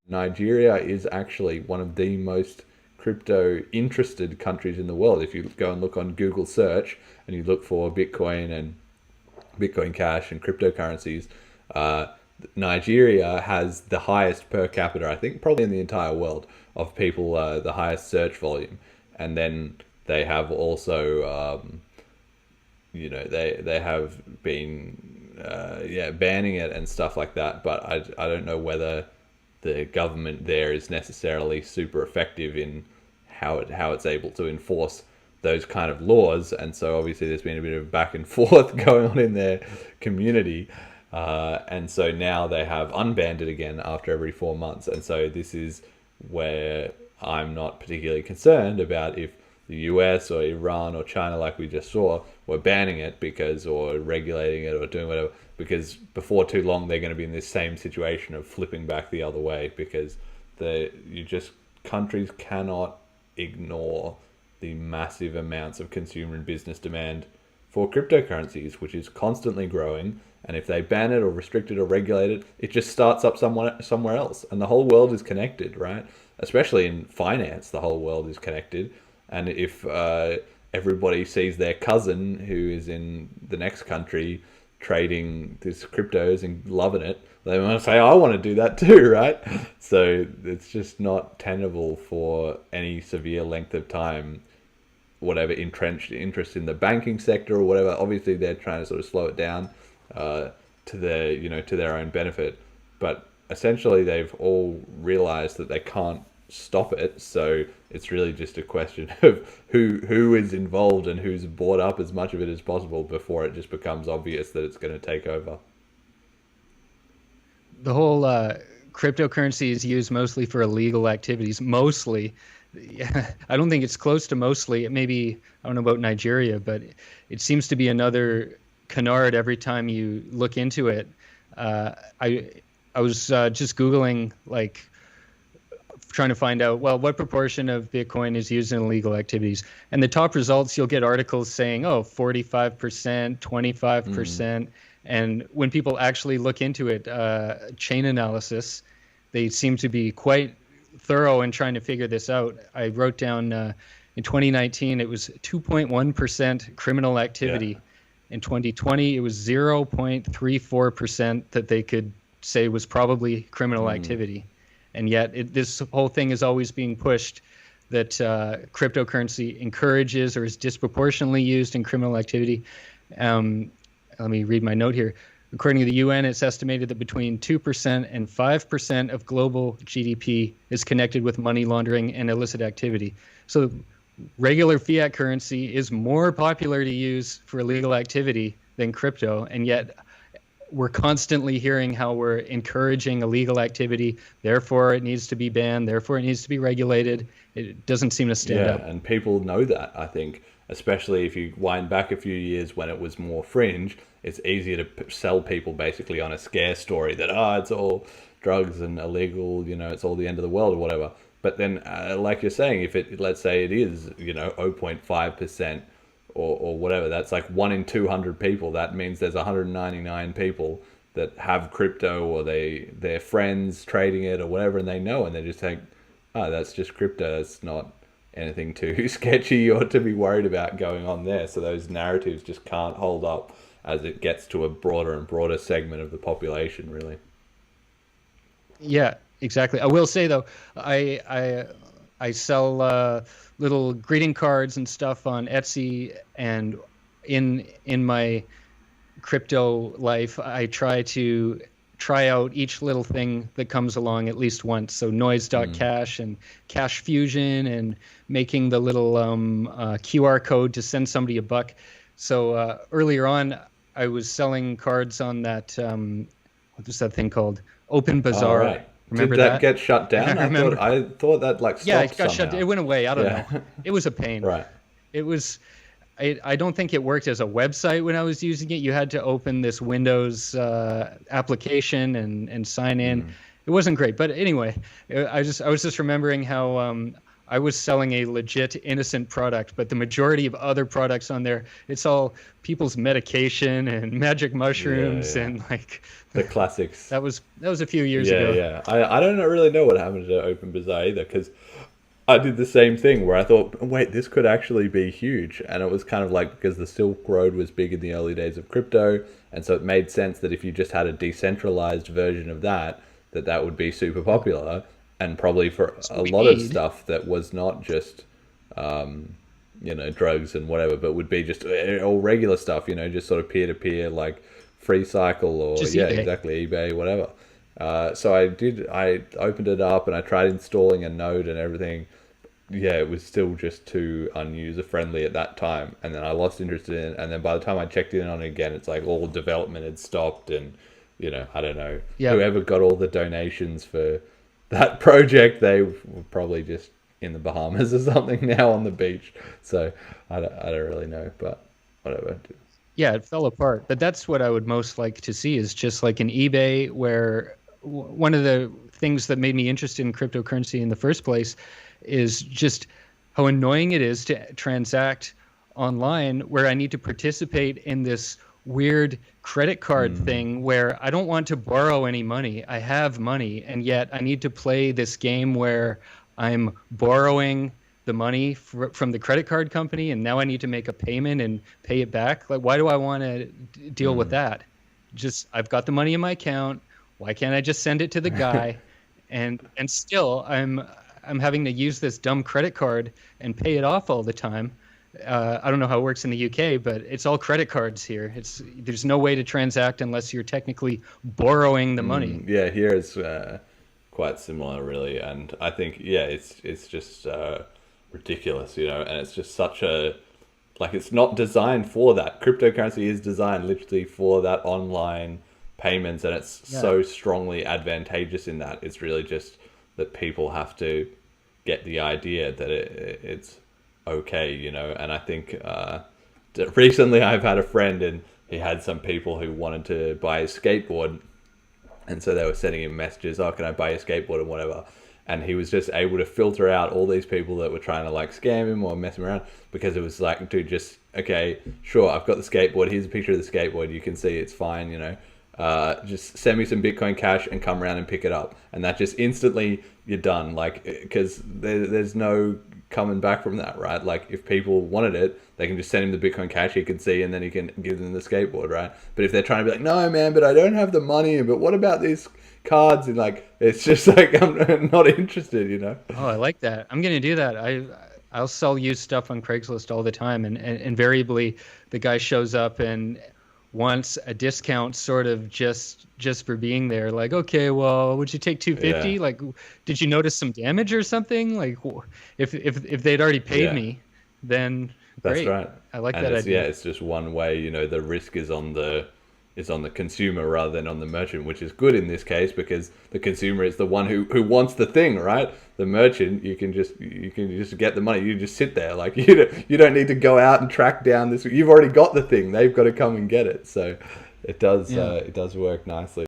Nigeria is actually one of the most crypto interested countries in the world. If you go and look on Google search and you look for Bitcoin and Bitcoin Cash and cryptocurrencies, uh, Nigeria has the highest per capita, I think, probably in the entire world of people, the highest search volume. And then they have also, they have been, banning it and stuff like that. But I don't know whether the government there is necessarily super effective in how it's able to enforce those kind of laws. And so obviously there's been a bit of back and forth going on in their community. And so now they have unbanned it again after every 4 months. And so this is where I'm not particularly concerned about if the US or Iran or China, like we just saw, were banning it because, or regulating it or doing whatever, because before too long they're going to be in this same situation of flipping back the other way, because countries cannot ignore the massive amounts of consumer and business demand for cryptocurrencies, which is constantly growing. And if they ban it or restrict it or regulate it, it just starts up somewhere else. And the whole world is connected, right? Especially in finance, the whole world is connected. And if everybody sees their cousin who is in the next country trading these cryptos and loving it, they want to say, I want to do that too, right? So it's just not tenable for any severe length of time, whatever entrenched interest in the banking sector or whatever. Obviously they're trying to sort of slow it down to their own benefit, but essentially they've all realized that they can't stop it. So it's really just a question of who is involved and who's bought up as much of it as possible before it just becomes obvious that it's going to take over. The whole cryptocurrency is used mostly for illegal activities. Mostly, I don't think it's close to mostly. It may be, I don't know about Nigeria, but it seems to be another canard every time you look into it. I was just Googling, like, trying to find out, well, what proportion of Bitcoin is used in illegal activities. And the top results, you'll get articles saying, 45%, 25%. And when people actually look into it, chain analysis, they seem to be quite thorough in trying to figure this out. I wrote down in 2019, it was 2.1% criminal activity. Yeah. In 2020, it was 0.34% that they could say was probably criminal activity. And yet this whole thing is always being pushed that cryptocurrency encourages or is disproportionately used in criminal activity. Let me read my note here. According to the UN, it's estimated that between 2% and 5% of global GDP is connected with money laundering and illicit activity. So regular fiat currency is more popular to use for illegal activity than crypto, and yet we're constantly hearing how we're encouraging illegal activity, therefore it needs to be banned, therefore it needs to be regulated. It doesn't seem to stand up. Yeah, and people know that, I think, especially if you wind back a few years when it was more fringe. It's easier to sell people basically on a scare story that, it's all drugs and illegal, it's all the end of the world or whatever. But then, like you're saying, if let's say it is, 0.5%, or whatever, that's like 1 in 200 people. That means there's 199 people that have crypto, or they're friends trading it or whatever, and they know, and they just think, that's just crypto. It's not anything too sketchy or to be worried about going on there. So those narratives just can't hold up as it gets to a broader and broader segment of the population, really. Yeah, exactly. I will say though, I sell little greeting cards and stuff on Etsy, and in my crypto life, I try out each little thing that comes along at least once. So noise.cash and Cash Fusion, and making the little QR code to send somebody a buck. So earlier on, I was selling cards on that, what was that thing called? Open Bazaar. Oh, right. Remember Did that that get shut down? I thought that stopped. Yeah, it got somehow. shut. It went away. I don't know. It was a pain. Right. It was. I don't think it worked as a website when I was using it. You had to open this Windows application and sign in. It wasn't great. But anyway, I was just remembering how I was selling a legit innocent product, but the majority of other products on there, it's all people's medication and magic Yeah, mushrooms yeah. and like The classics. that was a few years Yeah, ago. yeah. I don't really know what happened to Open Bazaar either, because I did the same thing where I thought, wait, this could actually be huge. And it was kind of like because the Silk Road was big in the early days of crypto. And so it made sense that if you just had a decentralized version of that, that would be super popular. And probably for That's a what we lot of need. stuff that was not just, drugs and whatever, but would be just all regular stuff, just sort of peer to peer, like Free Cycle or, Just yeah, eBay. exactly, eBay, whatever. So I opened it up and I tried installing a node and everything. Yeah, it was still just too unuser friendly at that time, and then I lost interest in it. And then by the time I checked in on it again, it's like all development had stopped, and I don't know, Yeah. whoever got all the donations for that project, they were probably just in the Bahamas or something now on the beach. So I don't really know, but whatever. Yeah, it fell apart. But that's what I would most like to see is just like an eBay where one of the things that made me interested in cryptocurrency in the first place is just how annoying it is to transact online where I need to participate in this weird credit card thing where I don't want to borrow any money. I have money, and yet I need to play this game where I'm borrowing the money from the credit card company, and now I need to make a payment and pay it back. Like, why do I want to deal with that? Just I've got the money in my account. Why can't I just send it to the guy? And still I'm having to use this dumb credit card and pay it off all the time. I don't know how it works in the UK, but it's all credit cards here. There's no way to transact unless you're technically borrowing the money. Yeah, here it's quite similar, really, and I think yeah, it's just ridiculous, and it's just such a like it's not designed for that. Cryptocurrency is designed literally for that online payments, and it's Yeah. so strongly advantageous in that. It's really just that people have to get the idea that it's okay, And I think that recently I've had a friend, and he had some people who wanted to buy a skateboard, and so they were sending him messages, oh, can I buy a skateboard and whatever. And he was just able to filter out all these people that were trying to like scam him or mess him around, because it was like, dude, just, okay, sure, I've got the skateboard. Here's a picture of the skateboard. You can see it's fine, just send me some Bitcoin Cash and come around and pick it up. And that just instantly you're done. Like, because there's no coming back from that, right? Like, if people wanted it, they can just send him the Bitcoin Cash he can see, and then he can give them the skateboard, right? But if they're trying to be like, no, man, but I don't have the money, but what about these cards? And like, it's just like, I'm not interested. Oh, I like that. I'm gonna do that. I'll sell used stuff on Craigslist all the time, and invariably the guy shows up and wants a discount, sort of just for being there. Like, okay, well, would you take Yeah, 250? Like, did you notice some damage or something? Like, if they'd already paid yeah. me, then That's great. right. I like And that it's yeah, idea. it's just one way, the risk is on the consumer rather than on the merchant, which is good in this case because the consumer is the one who wants the thing, right? The merchant, you can just get the money. You just sit there like you don't need to go out and track down this. You've already got the thing. They've got to come and get it. So it does Yeah. it does work nicely.